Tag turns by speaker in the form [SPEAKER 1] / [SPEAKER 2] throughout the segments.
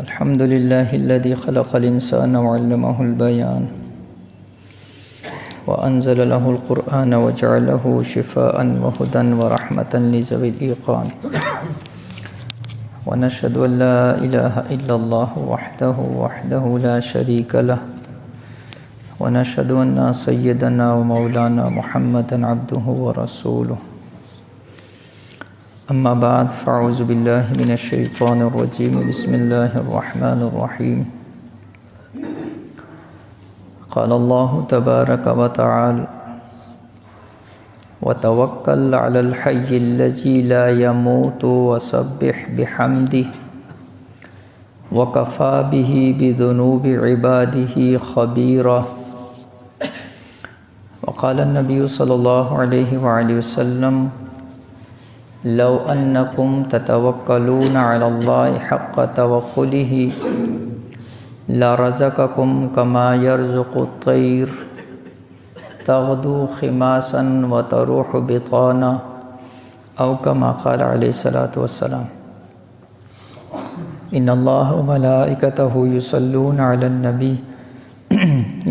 [SPEAKER 1] الحمد لله الذي خلق الإنسان وعلمه البيان وأنزل له القرآن وجعله شفاء وهدى ورحمة لذوي الإيقان ونشهد أن لا إله إلا الله وحده لا شريك له ونشهد أن سيدنا ومولانا محمدا عبده ورسوله أما بعد فأعوذ بالله من الشيطان الرجيم بسم الله الرحمن الرحيم قال الله تبارك وتعالى وتوكل على الحي الذي لا يموت وسبح بحمده وكفى به بذنوب عباده خبيرا وقال النبي صلى الله عليه وآله وسلم لو أنكم تتوكلون على الله حق توكله لرزقكم كما يرزق الطير تغدو خماسا وتروح بطانا أو كما قال عليه الصلاة والسلام إن الله وملائكته يصلون على النبي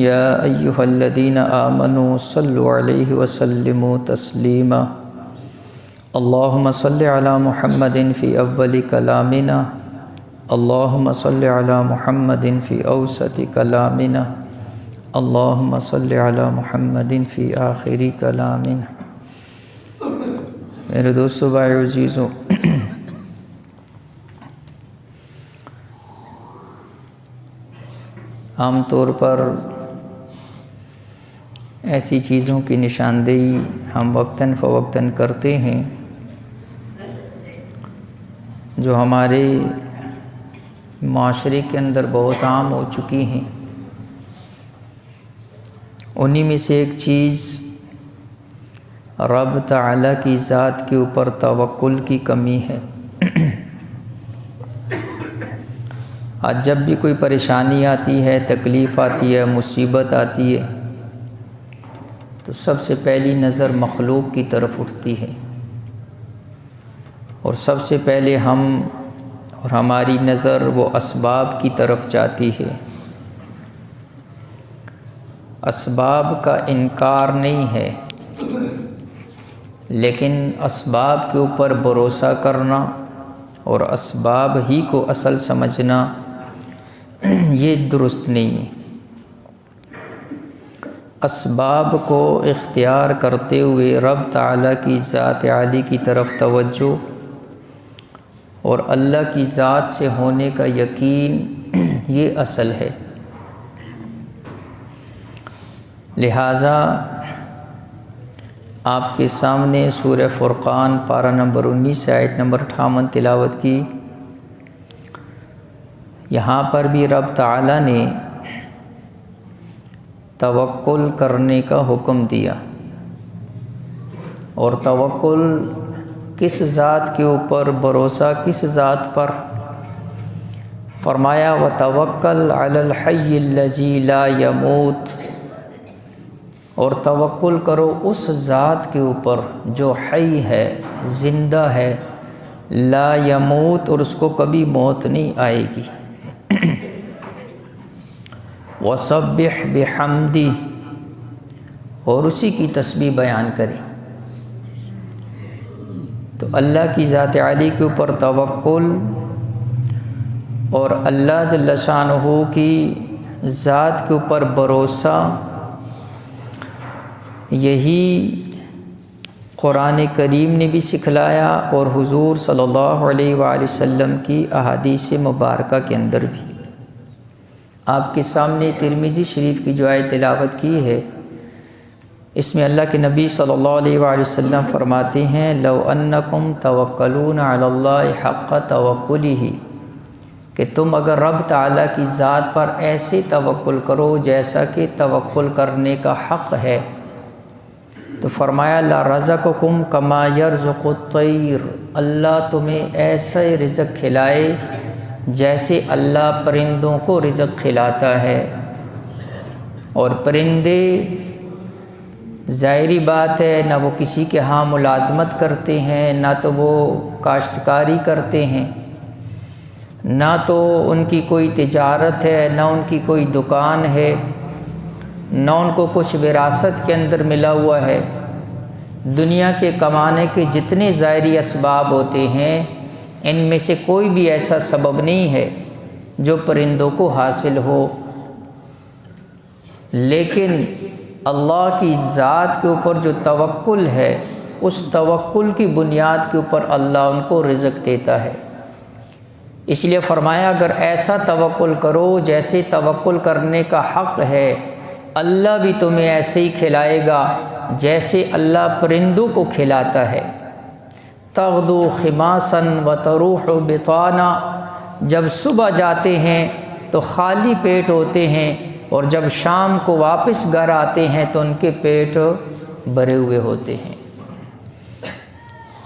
[SPEAKER 1] يا أيها الذين آمنوا صلوا عليه وسلموا تسليما اللهم صل على محمد في أول كلامنا اللهم صل على محمد في أوسط كلامنا اللهم صل على محمد في آخر كلامنا میرے دوستو بھائی عزیزو، عام طور پر ایسی چیزوں کی نشاندہی ہم وقتاً فوقتاً کرتے ہیں جو ہمارے معاشرے کے اندر بہت عام ہو چکی ہیں۔ انہی میں سے ایک چیز رب تعالیٰ کی ذات کے اوپر توکل کی کمی ہے۔ آج جب بھی کوئی پریشانی آتی ہے، تکلیف آتی ہے، مصیبت آتی ہے تو سب سے پہلی نظر مخلوق کی طرف اٹھتی ہے، اور سب سے پہلے ہم اور ہماری نظر وہ اسباب کی طرف جاتی ہے۔ اسباب کا انکار نہیں ہے، لیکن اسباب کے اوپر بھروسہ کرنا اور اسباب ہی کو اصل سمجھنا یہ درست نہیں ہے۔ اسباب کو اختیار کرتے ہوئے رب تعالیٰ کی ذات عالی کی طرف توجہ اور اللہ کی ذات سے ہونے کا یقین یہ اصل ہے۔ لہٰذا آپ کے سامنے سورہ فرقان پارہ نمبر 19 آیت نمبر 58 تلاوت کی۔ یہاں پر بھی رب تعالیٰ نے توکل کرنے کا حکم دیا، اور توکل کس ذات کے اوپر، بھروسہ کس ذات پر؟ فرمایا وَتَوَكَّلْ عَلَى الْحَيِّ الَّذِي لَا يَمُوتُ، اور توکل کرو اس ذات کے اوپر جو حی ہے، زندہ ہے، لا یموت، اور اس کو کبھی موت نہیں آئے گی۔ وَسَبِّحْ بِحَمْدِهِ، اور اسی کی تسبیح بیان کریں۔ تو اللہ کی ذات عالی کے اوپر توکل اور اللہ جل شانہ کی ذات کے اوپر بھروسہ، یہی قرآن کریم نے بھی سکھلایا اور حضور صلی اللہ علیہ وآلہ وسلم کی احادیث مبارکہ کے اندر بھی۔ آپ کے سامنے ترمذی شریف کی جو آیت تلاوت کی ہے، اس میں اللہ کے نبی صلی اللہ علیہ وآلہ وسلم فرماتے ہیں لو انکم توکلون علی اللہ حق توکلہ، کہ تم اگر رب تعالیٰ کی ذات پر ایسے توکل کرو جیسا کہ توکل کرنے کا حق ہے، تو فرمایا لرزقکم کما یرزق الطیر، اللہ تمہیں ایسا رزق کھلائے جیسے اللہ پرندوں کو رزق کھلاتا ہے۔ اور پرندے ظاہری بات ہے نہ وہ کسی کے ہاں ملازمت کرتے ہیں، نہ تو وہ کاشتکاری کرتے ہیں، نہ تو ان کی کوئی تجارت ہے، نہ ان کی کوئی دکان ہے، نہ ان کو کچھ وراثت کے اندر ملا ہوا ہے۔ دنیا کے کمانے کے جتنے ظاہری اسباب ہوتے ہیں ان میں سے کوئی بھی ایسا سبب نہیں ہے جو پرندوں کو حاصل ہو، لیکن اللہ کی ذات کے اوپر جو توکل ہے اس توکل کی بنیاد کے اوپر اللہ ان کو رزق دیتا ہے۔ اس لیے فرمایا اگر ایسا توکل کرو جیسے توکل کرنے کا حق ہے، اللہ بھی تمہیں ایسے ہی کھلائے گا جیسے اللہ پرندوں کو کھلاتا ہے۔ تغدو خماسا وتروح بطانا، جب صبح جاتے ہیں تو خالی پیٹ ہوتے ہیں اور جب شام کو واپس گھر آتے ہیں تو ان کے پیٹ بھرے ہوئے ہوتے ہیں۔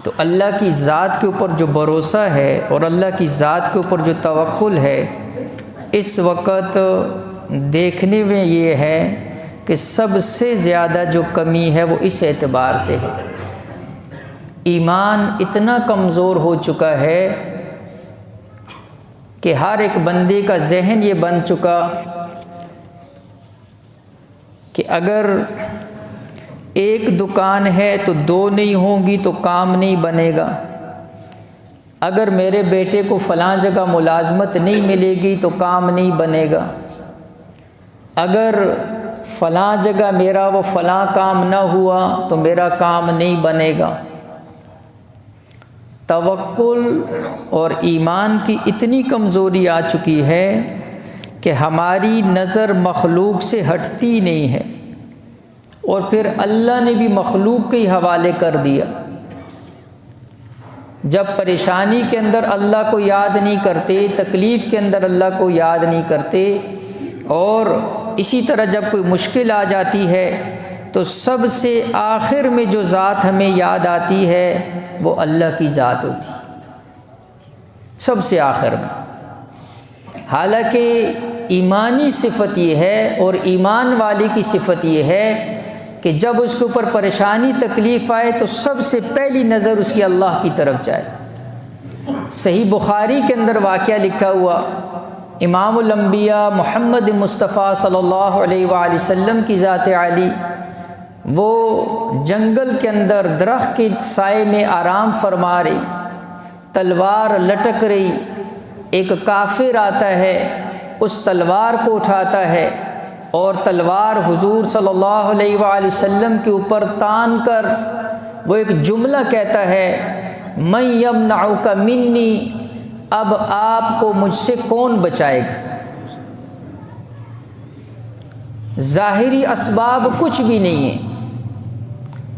[SPEAKER 1] تو اللہ کی ذات کے اوپر جو بھروسہ ہے اور اللہ کی ذات کے اوپر جو توکل ہے، اس وقت دیکھنے میں یہ ہے کہ سب سے زیادہ جو کمی ہے وہ اس اعتبار سے ہے، ایمان اتنا کمزور ہو چکا ہے کہ ہر ایک بندے کا ذہن یہ بن چکا کہ اگر ایک دکان ہے تو دو نہیں ہوں گی تو کام نہیں بنے گا، اگر میرے بیٹے کو فلاں جگہ ملازمت نہیں ملے گی تو کام نہیں بنے گا، اگر فلاں جگہ میرا وہ فلاں کام نہ ہوا تو میرا کام نہیں بنے گا۔ توکل اور ایمان کی اتنی کمزوری آ چکی ہے کہ ہماری نظر مخلوق سے ہٹتی نہیں ہے، اور پھر اللہ نے بھی مخلوق کے حوالے کر دیا۔ جب پریشانی کے اندر اللہ کو یاد نہیں کرتے، تکلیف کے اندر اللہ کو یاد نہیں کرتے، اور اسی طرح جب کوئی مشکل آ جاتی ہے تو سب سے آخر میں جو ذات ہمیں یاد آتی ہے وہ اللہ کی ذات ہوتی ہے، سب سے آخر میں۔ حالانکہ ایمانی صفت یہ ہے اور ایمان والی کی صفت یہ ہے کہ جب اس کے اوپر پریشانی تکلیف آئے تو سب سے پہلی نظر اس کی اللہ کی طرف جائے۔ صحیح بخاری کے اندر واقعہ لکھا ہوا، امام الانبیاء محمد مصطفیٰ صلی اللہ علیہ وآلہ وسلم کی ذات عالی وہ جنگل کے اندر درخت کے سائے میں آرام فرما رہی، تلوار لٹک رہی، ایک کافر آتا ہے اس تلوار کو اٹھاتا ہے اور تلوار حضور صلی اللہ علیہ وآلہ وسلم کے اوپر تان کر وہ ایک جملہ کہتا ہے، من یمنعک منی، اب آپ کو مجھ سے کون بچائے گا؟ ظاہری اسباب کچھ بھی نہیں ہے،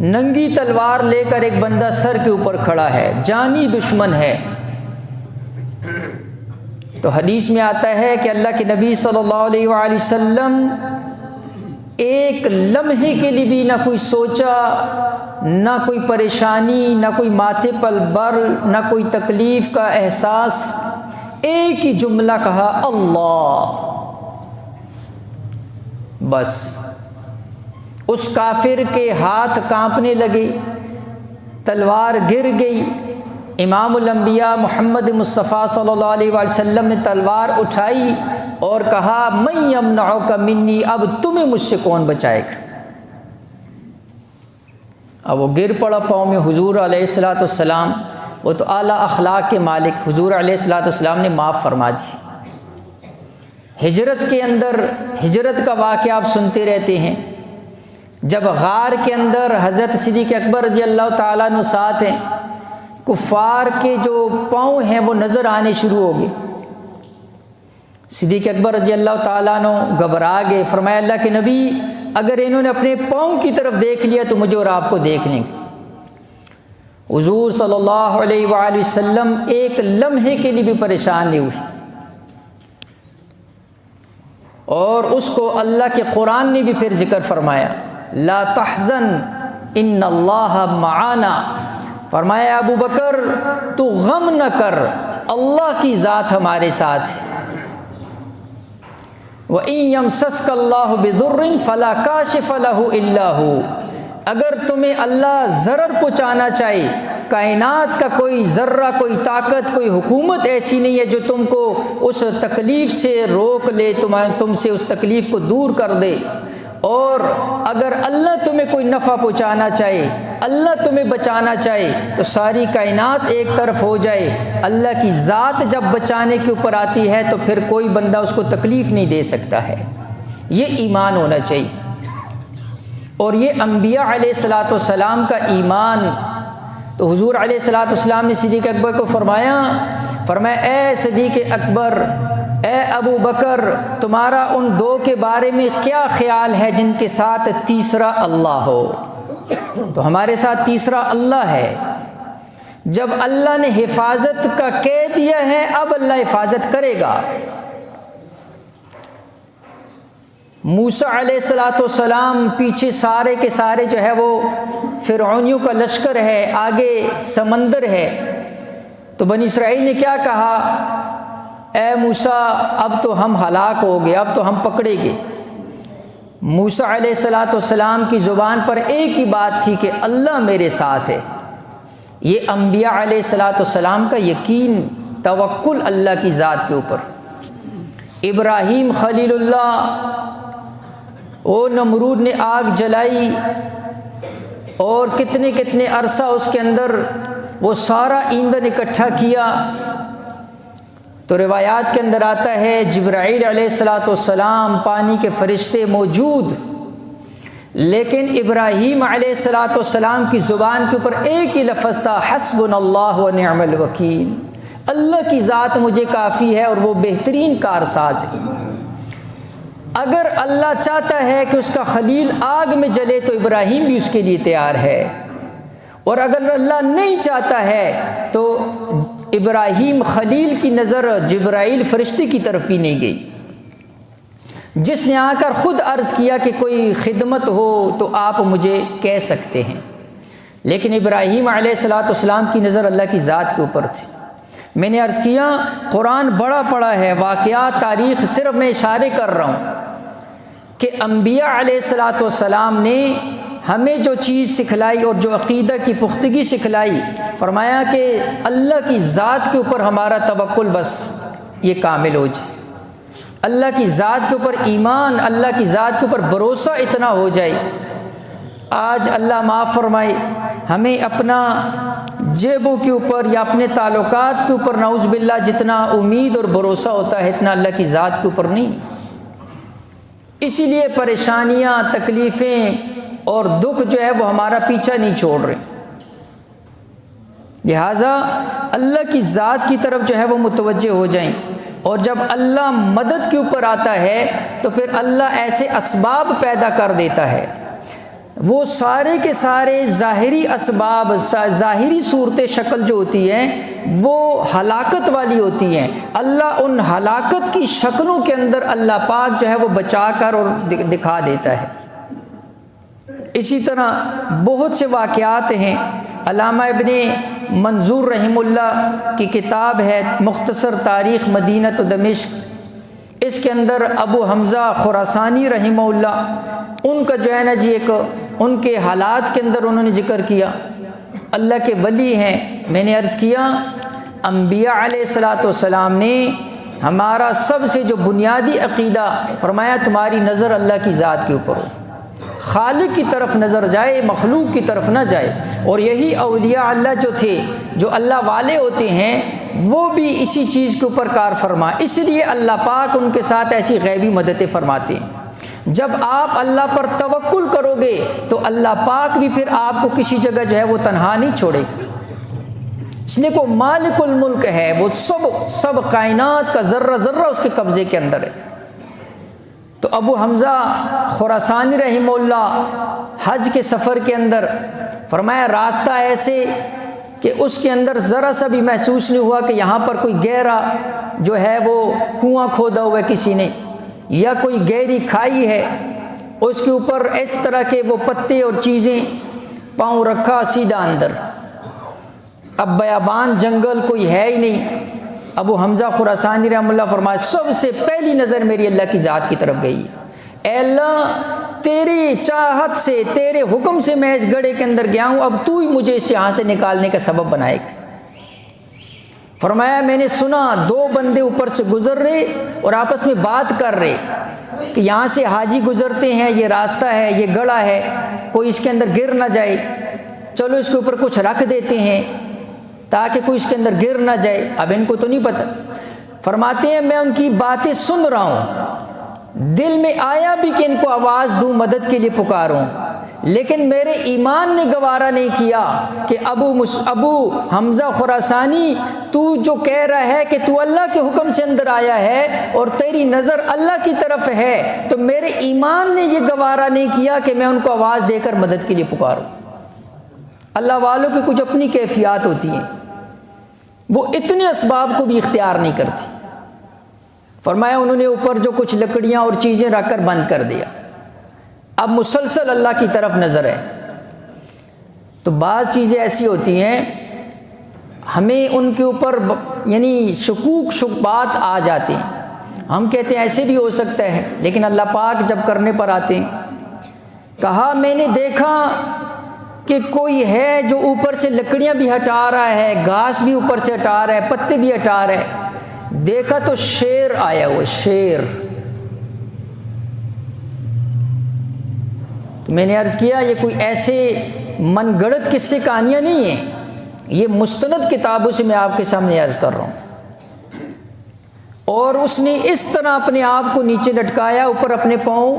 [SPEAKER 1] ننگی تلوار لے کر ایک بندہ سر کے اوپر کھڑا ہے، جانی دشمن ہے۔ تو حدیث میں آتا ہے کہ اللہ کے نبی صلی اللہ علیہ وآلہ وسلم ایک لمحے کے لیے بھی نہ کوئی سوچا، نہ کوئی پریشانی، نہ کوئی ماتھے پر بر، نہ کوئی تکلیف کا احساس، ایک ہی جملہ کہا، اللہ، بس۔ اس کافر کے ہاتھ کانپنے لگے، تلوار گر گئی۔ امام الانبیاء محمد مصطفیٰ صلی اللہ علیہ وآلہ وسلم نے تلوار اٹھائی اور کہا، من یمنعک منی، اب تمہیں مجھ سے کون بچائے گا؟ اب وہ گر پڑا پاؤں میں حضور علیہ الصلوۃ والسلام، وہ تو اعلیٰ اخلاق کے مالک حضور علیہ الصلوۃ والسلام نے معاف فرما دی۔ ہجرت کے اندر ہجرت کا واقعہ آپ سنتے رہتے ہیں، جب غار کے اندر حضرت صدیق اکبر رضی اللہ تعالیٰ عنہ ساتھ ہیں، کفار کے جو پاؤں ہیں وہ نظر آنے شروع ہو گئے۔ صدیق اکبر رضی اللہ تعالیٰ عنہ گھبرا گئے، فرمایا اللہ کے نبی اگر انہوں نے اپنے پاؤں کی طرف دیکھ لیا تو مجھے اور آپ کو دیکھ لیں گے۔ حضور صلی اللہ علیہ وآلہ وسلم ایک لمحے کے لیے بھی پریشان نہیں ہوئے، اور اس کو اللہ کے قرآن نے بھی پھر ذکر فرمایا، لا تحزن ان اللہ معانا، فرمایا ابو بکر تو غم نہ کر، اللہ کی ذات ہمارے ساتھ ہے۔ وَإِن يَمْسَسْكَ اللَّهُ بِضُرٍّ فَلَا كَاشِفَ لَهُ إِلَّا هُوَ، اگر تمہیں اللہ ضرر پہنچانا چاہے کائنات کا کوئی ذرہ، کوئی طاقت، کوئی حکومت ایسی نہیں ہے جو تم کو اس تکلیف سے روک لے، تم سے اس تکلیف کو دور کر دے۔ اور اگر اللہ تمہیں کوئی نفع پہنچانا چاہے، اللہ تمہیں بچانا چاہے تو ساری کائنات ایک طرف ہو جائے، اللہ کی ذات جب بچانے کے اوپر آتی ہے تو پھر کوئی بندہ اس کو تکلیف نہیں دے سکتا ہے۔ یہ ایمان ہونا چاہیے، اور یہ انبیاء علیہ الصلاۃ والسلام کا ایمان۔ تو حضور علیہ الصلاۃ والسلام نے صدیق اکبر کو فرمایا اے صدیق اکبر، اے ابو بکر، تمہارا ان دو کے بارے میں کیا خیال ہے جن کے ساتھ تیسرا اللہ ہو؟ تو ہمارے ساتھ تیسرا اللہ ہے۔ جب اللہ نے حفاظت کا کہہ دیا ہے، اب اللہ حفاظت کرے گا۔ موسیٰ علیہ الصلاۃ والسلام، پیچھے سارے کے سارے جو ہے وہ فرعونیوں کا لشکر ہے، آگے سمندر ہے۔ تو بنی اسرائیل نے کیا کہا؟ اے موسیٰ، اب تو ہم ہلاک ہو گئے، اب تو ہم پکڑے گے۔ موسیٰ علیہ الصلاۃ والسلام کی زبان پر ایک ہی بات تھی کہ اللہ میرے ساتھ ہے۔ یہ انبیاء علیہ الصلاۃ والسلام کا یقین، توکل اللہ کی ذات کے اوپر۔ ابراہیم خلیل اللہ، وہ نمرود نے آگ جلائی اور کتنے کتنے عرصہ اس کے اندر وہ سارا ایندھن اکٹھا کیا، تو روایات کے اندر آتا ہے جبرائیل علیہ الصلاۃ والسلام، پانی کے فرشتے موجود، لیکن ابراہیم علیہ الصلاۃ والسلام کی زبان کے اوپر ایک ہی لفظ تھا، حسبنا اللہ و نعم الوکیل، اللہ کی ذات مجھے کافی ہے اور وہ بہترین کارساز ہے۔ اگر اللہ چاہتا ہے کہ اس کا خلیل آگ میں جلے تو ابراہیم بھی اس کے لیے تیار ہے، اور اگر اللہ نہیں چاہتا ہے تو ابراہیم خلیل کی نظر جبرائیل فرشتے کی طرف بھی نہیں گئی، جس نے آ کر خود عرض کیا کہ کوئی خدمت ہو تو آپ مجھے کہہ سکتے ہیں، لیکن ابراہیم علیہ الصلاۃ والسلام کی نظر اللہ کی ذات کے اوپر تھی۔ میں نے عرض کیا قرآن بڑا پڑا ہے، واقعات تاریخ صرف میں اشارے کر رہا ہوں کہ انبیاء علیہ الصلاۃ والسلام نے ہمیں جو چیز سکھلائی اور جو عقیدہ کی پختگی سکھلائی، فرمایا کہ اللہ کی ذات کے اوپر ہمارا توکل بس یہ کامل ہو جائے، اللہ کی ذات کے اوپر ایمان، اللہ کی ذات کے اوپر بھروسہ اتنا ہو جائے۔ آج اللہ معاف فرمائے، ہمیں اپنا جیبوں کے اوپر یا اپنے تعلقات کے اوپر نعوذ باللہ جتنا امید اور بھروسہ ہوتا ہے اتنا اللہ کی ذات کے اوپر نہیں۔ اسی لیے پریشانیاں، تکلیفیں اور دکھ جو ہے وہ ہمارا پیچھا نہیں چھوڑ رہے۔ لہٰذا اللہ کی ذات کی طرف جو ہے وہ متوجہ ہو جائیں، اور جب اللہ مدد کے اوپر آتا ہے تو پھر اللہ ایسے اسباب پیدا کر دیتا ہے، وہ سارے کے سارے ظاہری اسباب، ظاہری صورت شکل جو ہوتی ہیں وہ ہلاکت والی ہوتی ہیں، اللہ ان ہلاکت کی شکلوں کے اندر اللہ پاک جو ہے وہ بچا کر اور دکھا دیتا ہے۔ اسی طرح بہت سے واقعات ہیں۔ علامہ ابن منظور رحمہ اللہ کی کتاب ہے مختصر تاریخ مدینہ و دمشق، اس کے اندر ابو حمزہ خراسانی رحمہ اللہ، ان کا جو ہے نا جی ایک ان کے حالات کے اندر انہوں نے ذکر کیا، اللہ کے ولی ہیں۔ میں نے عرض کیا انبیاء علیہ الصلاۃ والسلام نے ہمارا سب سے جو بنیادی عقیدہ فرمایا، تمہاری نظر اللہ کی ذات کے اوپر ہو، خالق کی طرف نظر جائے، مخلوق کی طرف نہ جائے۔ اور یہی اولیاء اللہ جو تھے، جو اللہ والے ہوتے ہیں، وہ بھی اسی چیز کے اوپر کار فرما، اس لیے اللہ پاک ان کے ساتھ ایسی غیبی مددیں فرماتے ہیں۔ جب آپ اللہ پر توکل کرو گے تو اللہ پاک بھی پھر آپ کو کسی جگہ جو ہے وہ تنہا نہیں چھوڑے گا، اس لیے کو مالک الملک ہے، وہ سب کائنات کا ذرہ ذرہ اس کے قبضے کے اندر ہے۔ تو ابو حمزہ خراسانی رحمہ اللہ حج کے سفر کے اندر فرمایا، راستہ ایسے کہ اس کے اندر ذرا سا بھی محسوس نہیں ہوا کہ یہاں پر کوئی گہرا جو ہے وہ کنواں کھودا ہوا ہے کسی نے، یا کوئی گہری کھائی ہے، اس کے اوپر اس طرح کے وہ پتے اور چیزیں، پاؤں رکھا سیدھا اندر، اب بیابان جنگل کوئی ہے ہی نہیں۔ ابو حمزہ خراسانی رحمہ اللہ فرمائے، سب سے پہلی نظر میری اللہ کی ذات کی طرف گئی ہے، اے اللہ تیری چاہت سے، تیرے حکم سے میں اس گڑھے کے اندر گیا ہوں، اب تو ہی مجھے اس یہاں سے نکالنے کا سبب بنائے گا۔ فرمایا میں نے سنا 2 بندے اوپر سے گزر رہے اور آپس میں بات کر رہے کہ یہاں سے حاجی گزرتے ہیں، یہ راستہ ہے، یہ گڑھا ہے، کوئی اس کے اندر گر نہ جائے، چلو اس کے اوپر کچھ رکھ دیتے ہیں تاکہ کوئی اس کے اندر گر نہ جائے۔ اب ان کو تو نہیں پتہ۔ فرماتے ہیں میں ان کی باتیں سن رہا ہوں، دل میں آیا بھی کہ ان کو آواز دوں، مدد کے لیے پکاروں، لیکن میرے ایمان نے گوارا نہیں کیا کہ ابو حمزہ خراسانی تو جو کہہ رہا ہے کہ تو اللہ کے حکم سے اندر آیا ہے اور تیری نظر اللہ کی طرف ہے، تو میرے ایمان نے یہ گوارا نہیں کیا کہ میں ان کو آواز دے کر مدد کے لیے پکاروں۔ اللہ والوں کی کچھ اپنی کیفیات ہوتی ہیں، وہ اتنے اسباب کو بھی اختیار نہیں کرتی۔ فرمایا انہوں نے اوپر جو کچھ لکڑیاں اور چیزیں رکھ کر بند کر دیا، اب مسلسل اللہ کی طرف نظر ہے۔ تو بعض چیزیں ایسی ہوتی ہیں ہمیں ان کے اوپر یعنی شکوک شبہات آ جاتے ہیں، ہم کہتے ہیں ایسے بھی ہو سکتا ہے، لیکن اللہ پاک جب کرنے پر آتے ہیں۔ کہا میں نے دیکھا کہ کوئی ہے جو اوپر سے لکڑیاں بھی ہٹا رہا ہے، گھاس بھی اوپر سے ہٹا رہا ہے، پتے بھی ہٹا رہا ہے۔ دیکھا تو شیر آیا ہوا، شیر۔ تو میں نے عرض کیا یہ کوئی ایسے من گڑت قصے کہانیاں نہیں ہیں، یہ مستند کتابوں سے میں آپ کے سامنے عرض کر رہا ہوں۔ اور اس نے اس طرح اپنے آپ کو نیچے لٹکایا، اوپر اپنے پاؤں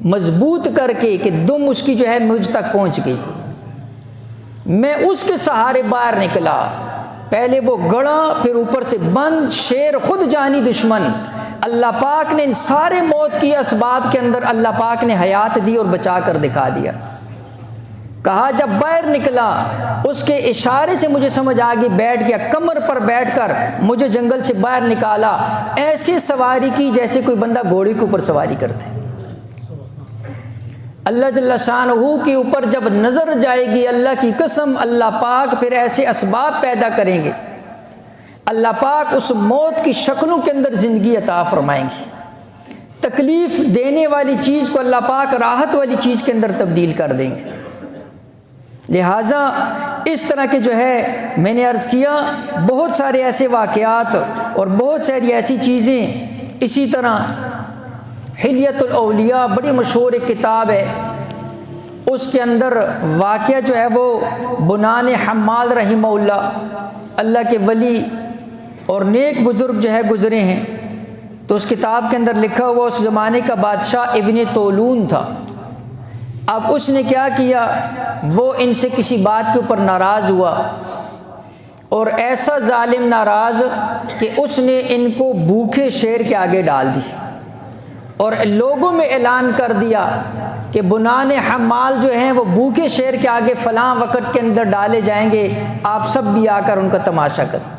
[SPEAKER 1] مضبوط کر کے کہ دم اس کی جو ہے مجھ تک پہنچ گئی۔ میں اس کے سہارے باہر نکلا، پہلے وہ گڑھا، پھر اوپر سے بند، شیر خود جانی دشمن۔ اللہ پاک نے ان سارے موت کی اسباب کے اندر اللہ پاک نے حیات دی اور بچا کر دکھا دیا۔ کہا جب باہر نکلا اس کے اشارے سے مجھے سمجھ آ گئی، بیٹھ گیا، کمر پر بیٹھ کر مجھے جنگل سے باہر نکالا، ایسی سواری کی جیسے کوئی بندہ گھوڑے کے اوپر سواری کرتے۔ اللہ جل شانہ کے اوپر جب نظر جائے گی، اللہ کی قسم اللہ پاک پھر ایسے اسباب پیدا کریں گے، اللہ پاک اس موت کی شکلوں کے اندر زندگی عطا فرمائیں گے، تکلیف دینے والی چیز کو اللہ پاک راحت والی چیز کے اندر تبدیل کر دیں گے۔ لہٰذا اس طرح کے جو ہے میں نے عرض کیا بہت سارے ایسے واقعات اور بہت ساری ایسی چیزیں۔ اسی طرح حلیۃ الاولیاء بڑی مشہور ایک کتاب ہے، اس کے اندر واقعہ جو ہے وہ بنان حمال رحمہ اللہ کے ولی اور نیک بزرگ جو ہے گزرے ہیں۔ تو اس کتاب کے اندر لکھا ہوا اس زمانے کا بادشاہ ابن طولون تھا۔ اب اس نے کیا کیا، وہ ان سے کسی بات کے اوپر ناراض ہوا، اور ایسا ظالم ناراض کہ اس نے ان کو بھوکے شیر کے آگے ڈال دی اور لوگوں میں اعلان کر دیا کہ بنان حمال جو ہیں وہ بھوکے شیر کے آگے فلاں وقت کے اندر ڈالے جائیں گے، آپ سب بھی آ کر ان کا تماشا کریں۔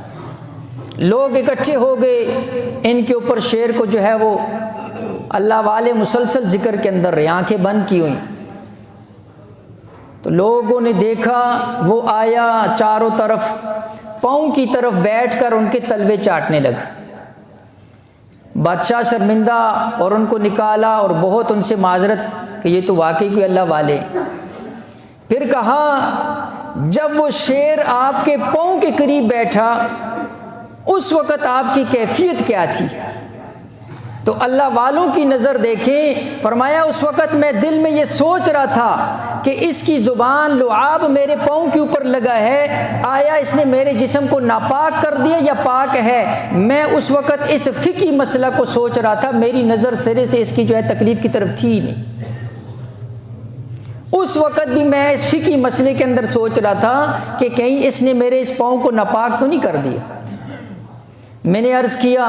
[SPEAKER 1] لوگ اکٹھے ہو گئے، ان کے اوپر شیر کو جو ہے وہ اللہ والے مسلسل ذکر کے اندر رہے، آنکھیں بند کی ہوئیں۔ تو لوگوں نے دیکھا وہ آیا، چاروں طرف پاؤں کی طرف بیٹھ کر ان کے تلوے چاٹنے لگا۔ بادشاہ شرمندہ اور ان کو نکالا اور بہت ان سے معذرت کہ یہ تو واقعی کوئی اللہ والے۔ پھر کہا جب وہ شیر آپ کے پاؤں کے قریب بیٹھا اس وقت آپ کی کیفیت کیا تھی؟ تو اللہ والوں کی نظر دیکھیں، فرمایا اس وقت میں دل میں یہ سوچ رہا تھا کہ اس کی زبان لعاب میرے پاؤں کے اوپر لگا ہے، آیا اس نے میرے جسم کو ناپاک کر دیا یا پاک ہے؟ میں اس وقت اس فقہی مسئلہ کو سوچ رہا تھا، میری نظر سرے سے اس کی جو ہے تکلیف کی طرف تھی ہی نہیں۔ اس وقت بھی میں اس فقہی مسئلے کے اندر سوچ رہا تھا کہ کہیں اس نے میرے اس پاؤں کو ناپاک تو نہیں کر دیا۔ میں نے عرض کیا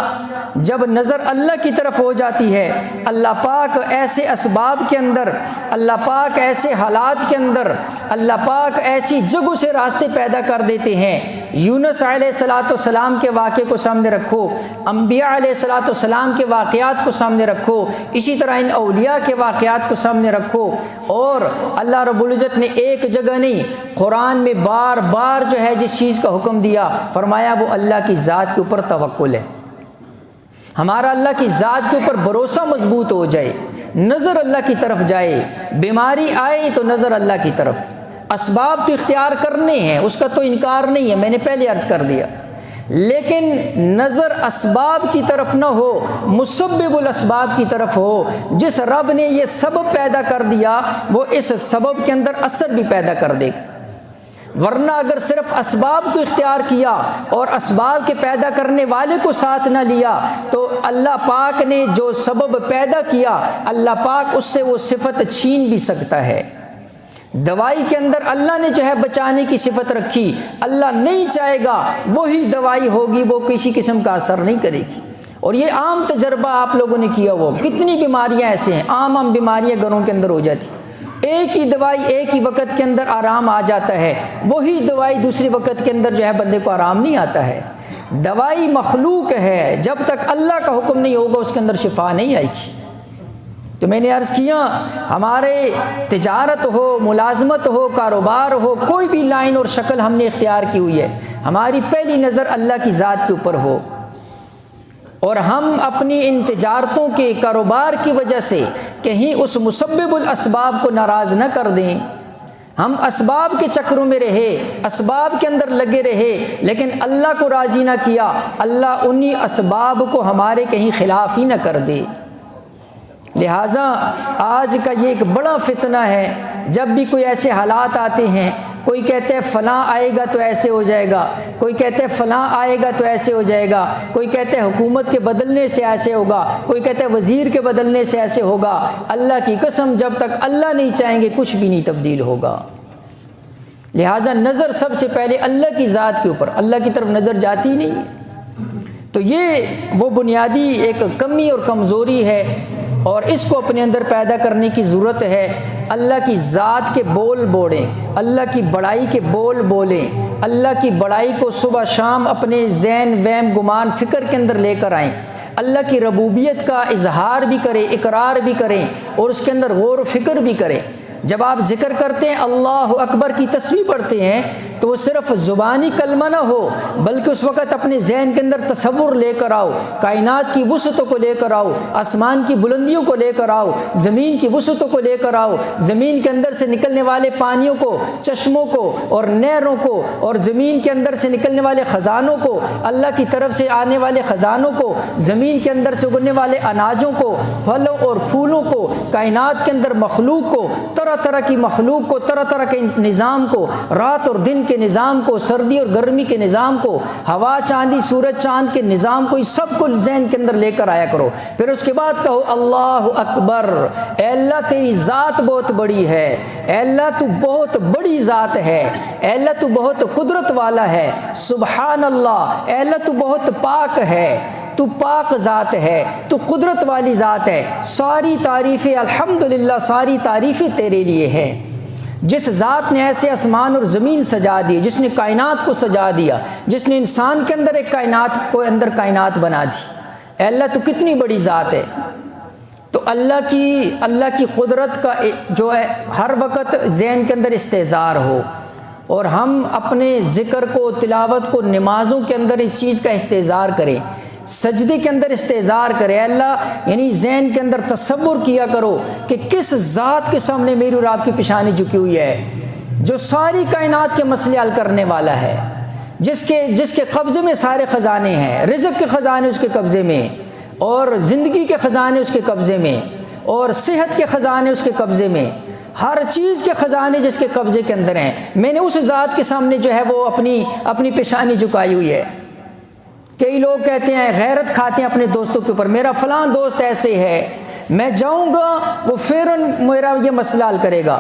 [SPEAKER 1] جب نظر اللہ کی طرف ہو جاتی ہے، اللہ پاک ایسے اسباب کے اندر، اللہ پاک ایسے حالات کے اندر، اللہ پاک ایسی جگہوں سے راستے پیدا کر دیتے ہیں۔ یونس علیہ السلام کے واقعے کو سامنے رکھو، انبیاء علیہ السلام کے واقعات کو سامنے رکھو، اسی طرح ان اولیاء کے واقعات کو سامنے رکھو، اور اللہ رب العزت نے ایک جگہ نہیں قرآن میں بار بار جو ہے جس چیز کا حکم دیا، فرمایا وہ اللہ کی ذات کے اوپر توکل ہے، ہمارا اللہ کی ذات کے اوپر بھروسہ مضبوط ہو جائے، نظر اللہ کی طرف جائے، بیماری آئے تو نظر اللہ کی طرف، اسباب تو اختیار کرنے ہیں، اس کا تو انکار نہیں ہے، میں نے پہلے عرض کر دیا، لیکن نظر اسباب کی طرف نہ ہو، مسبب الاسباب کی طرف ہو۔ جس رب نے یہ سبب پیدا کر دیا وہ اس سبب کے اندر اثر بھی پیدا کر دے گا، ورنہ اگر صرف اسباب کو اختیار کیا اور اسباب کے پیدا کرنے والے کو ساتھ نہ لیا تو اللہ پاک نے جو سبب پیدا کیا اللہ پاک اس سے وہ صفت چھین بھی سکتا ہے۔ دوائی کے اندر اللہ نے جو ہے بچانے کی صفت رکھی، اللہ نہیں چاہے گا وہی دوائی ہوگی، وہ کسی قسم کا اثر نہیں کرے گی۔ اور یہ عام تجربہ آپ لوگوں نے کیا ہوا، کتنی بیماریاں ایسے ہیں، عام بیماریاں گھروں کے اندر ہو جاتی، ایک ہی دوائی ایک ہی وقت کے اندر آرام آ جاتا ہے، وہی دوائی دوسرے وقت کے اندر جو ہے بندے کو آرام نہیں آتا ہے۔ دوائی مخلوق ہے، جب تک اللہ کا حکم نہیں ہوگا اس کے اندر شفا نہیں آئے گی۔ تو میں نے عرض کیا ہمارے تجارت ہو، ملازمت ہو، کاروبار ہو، کوئی بھی لائن اور شکل ہم نے اختیار کی ہوئی ہے، ہماری پہلی نظر اللہ کی ذات کے اوپر ہو، اور ہم اپنی ان تجارتوں کے کاروبار کی وجہ سے کہیں اس مسبب الاسباب کو ناراض نہ کر دیں۔ ہم اسباب کے چکروں میں رہے، اسباب کے اندر لگے رہے، لیکن اللہ کو راضی نہ کیا، اللہ انہی اسباب کو ہمارے کہیں خلاف ہی نہ کر دے۔ لہٰذا آج کا یہ ایک بڑا فتنہ ہے، جب بھی کوئی ایسے حالات آتے ہیں، کوئی کہتے ہیں فلاں آئے گا تو ایسے ہو جائے گا، کوئی کہتے ہیں فلاں آئے گا تو ایسے ہو جائے گا، کوئی کہتے ہیں حکومت کے بدلنے سے ایسے ہوگا، کوئی کہتے ہیں وزیر کے بدلنے سے ایسے ہوگا۔ اللہ کی قسم جب تک اللہ نہیں چاہیں گے کچھ بھی نہیں تبدیل ہوگا۔ لہٰذا نظر سب سے پہلے اللہ کی ذات کے اوپر، اللہ کی طرف نظر جاتی نہیں ہے۔ تو یہ وہ بنیادی ایک کمی اور کمزوری ہے، اور اس کو اپنے اندر پیدا کرنے کی ضرورت ہے۔ اللہ کی ذات کے بول بولیں، اللہ کی بڑائی کے بول بولیں، اللہ کی بڑائی کو صبح شام اپنے ذہن وہم گمان فکر کے اندر لے کر آئیں، اللہ کی ربوبیت کا اظہار بھی کریں، اقرار بھی کریں، اور اس کے اندر غور و فکر بھی کریں۔ جب آپ ذکر کرتے ہیں اللہ اکبر کی تسبیح پڑھتے ہیں تو وہ صرف زبانی کلمہ نہ ہو، بلکہ اس وقت اپنے ذہن کے اندر تصور لے کر آؤ، کائنات کی وسعتوں کو لے کر آؤ، آسمان کی بلندیوں کو لے کر آؤ، زمین کی وسعتوں کو لے کر آؤ، زمین کے اندر سے نکلنے والے پانیوں کو، چشموں کو اور نہروں کو، اور زمین کے اندر سے نکلنے والے خزانوں کو، اللہ کی طرف سے آنے والے خزانوں کو، زمین کے اندر سے اگنے والے اناجوں کو، پھلوں اور پھولوں کو، کائنات کے اندر مخلوق کو، طرح طرح کی مخلوق کو، طرح طرح کے نظام کو، رات اور دن کے نظام کو، سردی اور گرمی کے نظام کو، ہوا چاندی سورج چاند کے نظام کو، اس سب کو ذہن کے اندر لے کر آیا کرو۔ پھر اس کے بعد کہو اللہ اکبر، اے اللہ تیری ذات بہت بڑی ہے، اے اللہ تو بہت بڑی ذات ہے، اے اللہ تو بہت قدرت والا ہے، سبحان اللہ، اے اللہ تو بہت پاک ہے، تو پاک ذات ہے، تو قدرت والی ذات ہے، ساری تعریفیں الحمدللہ ساری تعریفیں تیرے لیے ہے۔ جس ذات نے ایسے آسمان اور زمین سجا دی، جس نے کائنات کو سجا دیا، جس نے انسان کے اندر ایک کائنات کو اندر کائنات بنا دی، اے اللہ تو کتنی بڑی ذات ہے۔ تو اللہ کی قدرت کا جو ہے ہر وقت ذہن کے اندر استحضار ہو، اور ہم اپنے ذکر کو، تلاوت کو، نمازوں کے اندر اس چیز کا استحضار کریں، سجدے کے اندر استحضار کرے۔ اللہ یعنی ذہن کے اندر تصور کیا کرو کہ کس ذات کے سامنے میری اور آپ کی پیشانی جھکی ہوئی ہے، جو ساری کائنات کے مسئلے حل کرنے والا ہے، جس کے قبضے میں سارے خزانے ہیں، رزق کے خزانے اس کے قبضے میں، اور زندگی کے خزانے اس کے قبضے میں، اور صحت کے خزانے اس کے قبضے میں، ہر چیز کے خزانے جس کے قبضے کے اندر ہیں۔ میں نے اس ذات کے سامنے جو ہے وہ اپنی پیشانی جھکائی ہوئی ہے۔ کئی لوگ کہتے ہیں غیرت کھاتے ہیں اپنے دوستوں کے اوپر، میرا فلاں دوست ایسے ہے، میں جاؤں گا وہ فوراً میرا یہ مسئلہ حل کرے گا،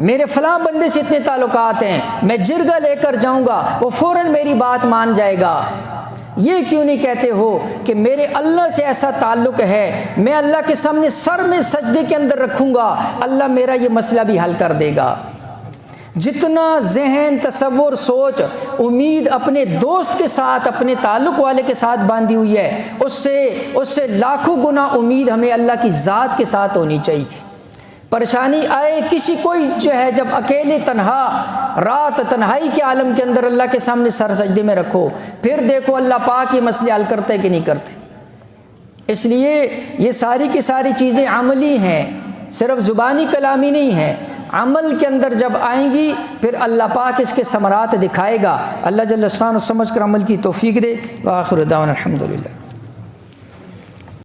[SPEAKER 1] میرے فلاں بندے سے اتنے تعلقات ہیں، میں جرگہ لے کر جاؤں گا وہ فوراً میری بات مان جائے گا۔ یہ کیوں نہیں کہتے ہو کہ میرے اللہ سے ایسا تعلق ہے، میں اللہ کے سامنے سر میں سجدے کے اندر رکھوں گا، اللہ میرا یہ مسئلہ بھی حل کر دے گا۔ جتنا ذہن، تصور، سوچ، امید اپنے دوست کے ساتھ، اپنے تعلق والے کے ساتھ باندھی ہوئی ہے، اس سے لاکھوں گنا امید ہمیں اللہ کی ذات کے ساتھ ہونی چاہیے تھی۔ پریشانی آئے کوئی جو ہے جب اکیلے تنہا رات تنہائی کے عالم کے اندر اللہ کے سامنے سر سجدے میں رکھو، پھر دیکھو اللہ پاک یہ مسئلے حل کرتے کہ نہیں کرتے۔ اس لیے یہ ساری کی ساری چیزیں عملی ہیں، صرف زبانی کلامی نہیں ہیں، عمل کے اندر جب آئیں گی پھر اللہ پاک اس کے ثمرات دکھائے گا۔ اللہ جل شانہ سمجھ کر عمل کی توفیق دے۔ وآخر دعوانا الحمدللہ۔